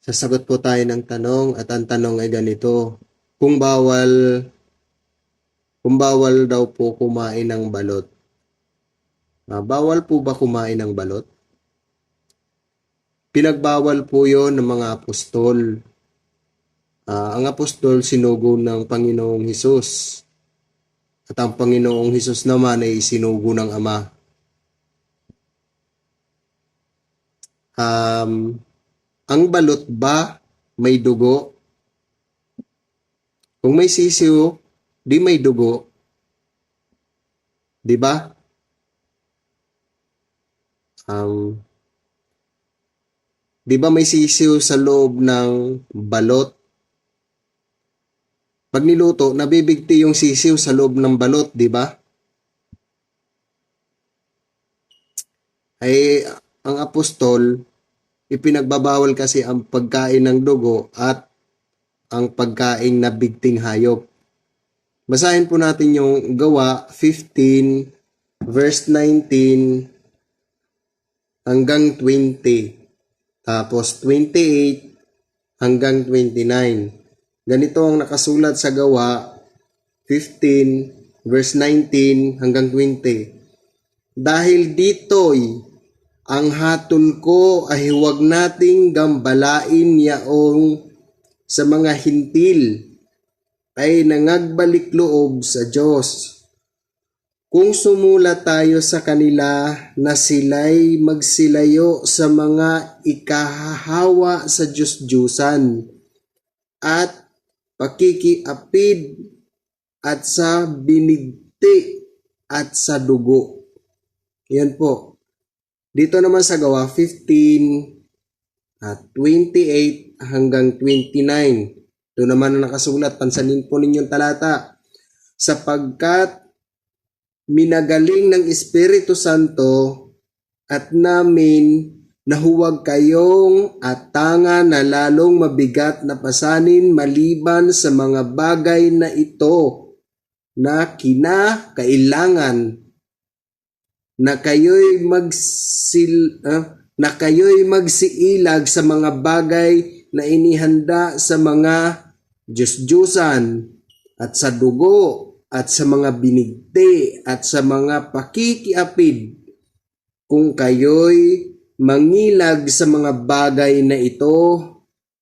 Sasagot po tayo ng tanong at ang tanong ay ganito. Kung bawal daw po kumain ng balot. Bawal po ba kumain ng balot? Pinagbawal po yon ng mga apostol. Ang apostol sinugo ng Panginoong Hesus. At ang Panginoong Hesus naman ay sinugo ng Ama. Ang balot ba may dugo? Kung may sisiw, di may dugo. Di ba? Di ba may sisiw sa loob ng balot? Pag niluto, nabibigti yung sisiw sa loob ng balot, di ba? Ay, ang apostol, ipinagbabawal kasi ang pagkain ng dugo at ang pagkain na bigting hayop. Basahin po natin yung Gawa 15, verse 19 hanggang 20. Tapos 28 hanggang 29. Ganito ang nakasulat sa Gawa 15, verse 19 hanggang 20. Dahil dito'y ang hatol ko ay huwag nating gambalain yaong sa mga hintil ay nangagbalik loob sa Diyos. Kung sumula tayo sa kanila na sila'y magsilayo sa mga ikahahawa sa Diyos-Diyusan at pakikiapid at sa binigti at sa dugo. Yan po. Dito naman sa Gawa 15 at 28 hanggang 29. Doon naman ang nakasulat, pansanin po ninyong talata. Sapagkat minagaling ng Espiritu Santo at namin na huwag kayong atangan na lalong mabigat na pasanin maliban sa mga bagay na ito na kinakailangan na kayo'y magsiilag sa mga bagay na inihanda sa mga Diyos-Diyusan at sa dugo at sa mga binigti at sa mga pakikiapid. Kung kayo'y mangilag sa mga bagay na ito,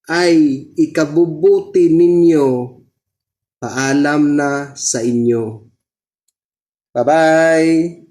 ay ikabubuti ninyo. Paalam na sa inyo. Bye-bye!